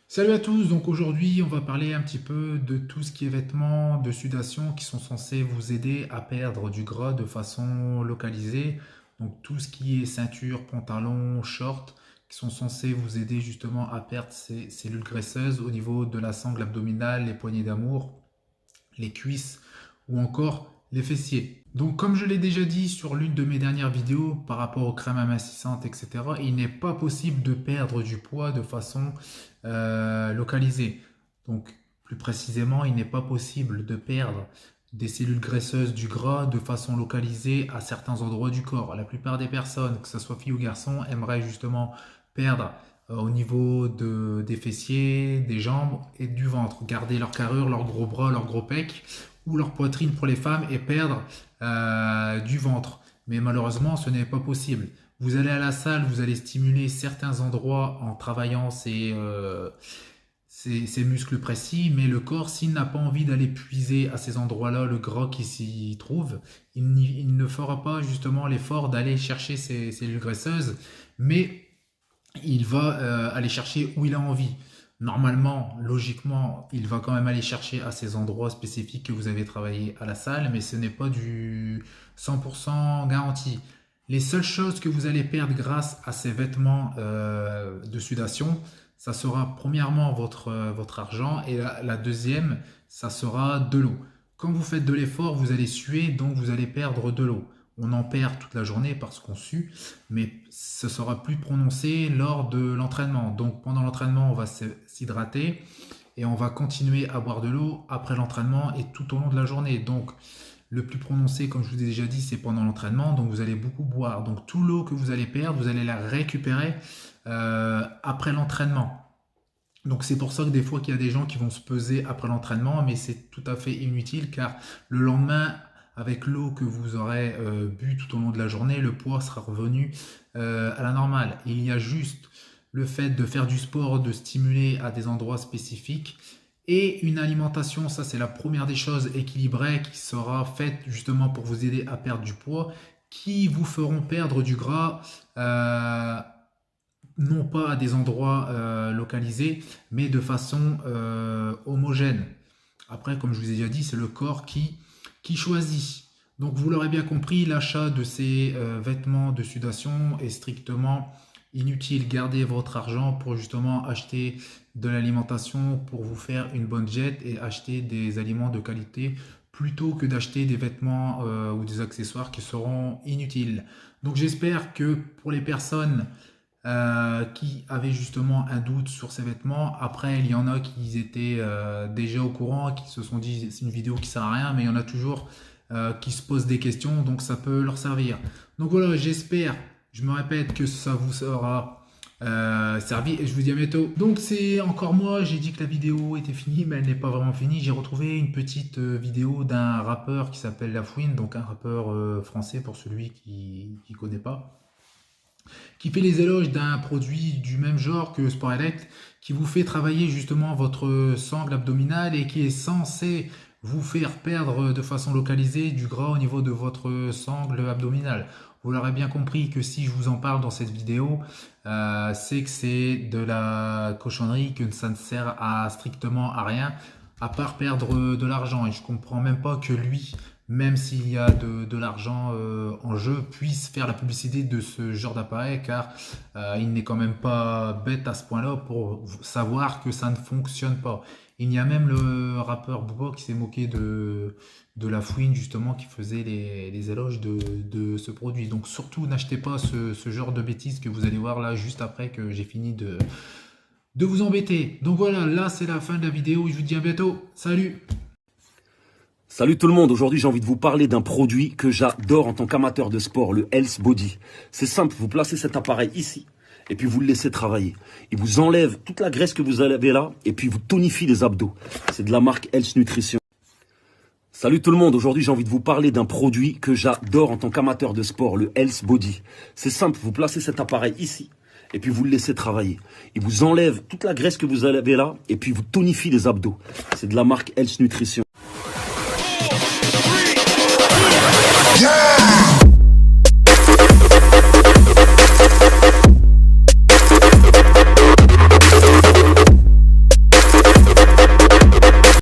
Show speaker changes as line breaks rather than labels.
Salut à tous, donc aujourd'hui on va parler un petit peu de tout ce qui est vêtements de sudation qui sont censés vous aider à perdre du gras de façon localisée. Donc tout ce qui est ceinture, pantalon, short qui sont censés vous aider justement à perdre ces cellules graisseuses au niveau de la sangle abdominale, les poignées d'amour, les cuisses ou encore les fessiers. Donc comme je l'ai déjà dit sur l'une de mes dernières vidéos par rapport aux crèmes amincissantes, etc., il n'est pas possible de perdre du poids de façon localisée. Donc plus précisément, il n'est pas possible de perdre des cellules graisseuses du gras de façon localisée à certains endroits du corps. La plupart des personnes, que ce soit fille ou garçon, aimeraient justement perdre au niveau des fessiers, des jambes et du ventre. Garder leur carrure, leurs gros bras, leurs gros pecs ou leur poitrine pour les femmes et perdre du ventre. Mais malheureusement, ce n'est pas possible. Vous allez à la salle, vous allez stimuler certains endroits en travaillant ces muscles précis, mais le corps, s'il n'a pas envie d'aller puiser à ces endroits-là le gras qui s'y trouve, il ne fera pas justement l'effort d'aller chercher ces cellules graisseuses, mais il va aller chercher où il a envie. Normalement, logiquement, il va quand même aller chercher à ces endroits spécifiques que vous avez travaillé à la salle, mais ce n'est pas du 100% garanti. Les seules choses que vous allez perdre grâce à ces vêtements de sudation, ça sera premièrement votre argent et la deuxième, ça sera de l'eau. Quand vous faites de l'effort, vous allez suer, donc vous allez perdre de l'eau. On en perd toute la journée parce qu'on sue, mais ce sera plus prononcé lors de l'entraînement. Donc pendant l'entraînement, on va s'hydrater et on va continuer à boire de l'eau après l'entraînement et tout au long de la journée. Donc le plus prononcé, comme je vous ai déjà dit, c'est pendant l'entraînement. Donc vous allez beaucoup boire. Donc tout l'eau que vous allez perdre, vous allez la récupérer après l'entraînement. Donc c'est pour ça que des fois qu'il y a des gens qui vont se peser après l'entraînement, mais c'est tout à fait inutile car le lendemain, avec l'eau que vous aurez bu tout au long de la journée, le poids sera revenu à la normale. Il y a juste le fait de faire du sport, de stimuler à des endroits spécifiques et une alimentation, ça c'est la première des choses équilibrée qui sera faite justement pour vous aider à perdre du poids, qui vous feront perdre du gras. Non pas à des endroits localisés, mais de façon homogène. Après, comme je vous ai déjà dit, c'est le corps qui choisit. Donc vous l'aurez bien compris, l'achat de ces vêtements de sudation est strictement inutile. Gardez votre argent pour justement acheter de l'alimentation, pour vous faire une bonne diète et acheter des aliments de qualité plutôt que d'acheter des vêtements ou des accessoires qui seront inutiles. Donc j'espère que pour les personnes qui avaient justement un doute sur ces vêtements. Après, il y en a qui étaient déjà au courant, qui se sont dit c'est une vidéo qui sert à rien, mais il y en a toujours qui se posent des questions, donc ça peut leur servir. Donc voilà, j'espère, je me répète, que ça vous sera servi et je vous dis à bientôt. Donc c'est encore moi, j'ai dit que la vidéo était finie, mais elle n'est pas vraiment finie. J'ai retrouvé une petite vidéo d'un rappeur qui s'appelle Lafouine, donc un rappeur français pour celui qui ne connaît pas, qui fait les éloges d'un produit du même genre que Sport Elect, qui vous fait travailler justement votre sangle abdominale et qui est censé vous faire perdre de façon localisée du gras au niveau de votre sangle abdominale. Vous l'aurez bien compris que si je vous en parle dans cette vidéo, c'est que c'est de la cochonnerie, que ça ne sert à strictement à rien, à part perdre de l'argent. Et je comprends même pas que lui, même s'il y a de l'argent en jeu, puisse faire la publicité de ce genre d'appareil, car il n'est quand même pas bête à ce point-là pour savoir que ça ne fonctionne pas. Il y a même le rappeur Booba qui s'est moqué de la fouine, justement, qui faisait les éloges de ce produit. Donc surtout, n'achetez pas ce genre de bêtises que vous allez voir là, juste après que j'ai fini de vous embêter. Donc voilà, là c'est la fin de la vidéo, je vous dis à bientôt, salut!
Salut tout le monde, aujourd'hui j'ai envie de vous parler d'un produit que j'adore en tant qu'amateur de sport, le Health Body. C'est simple, vous placez cet appareil ici et puis vous le laissez travailler. Il vous enlève toute la graisse que vous avez là et puis vous tonifie les abdos. C'est de la marque Health Nutrition. Salut tout le monde, aujourd'hui j'ai envie de vous parler d'un produit que j'adore en tant qu'amateur de sport, le Health Body. C'est simple, vous placez cet appareil ici et puis vous le laissez travailler. Il vous enlève toute la graisse que vous avez là et puis vous tonifie les abdos. C'est de la marque Health Nutrition.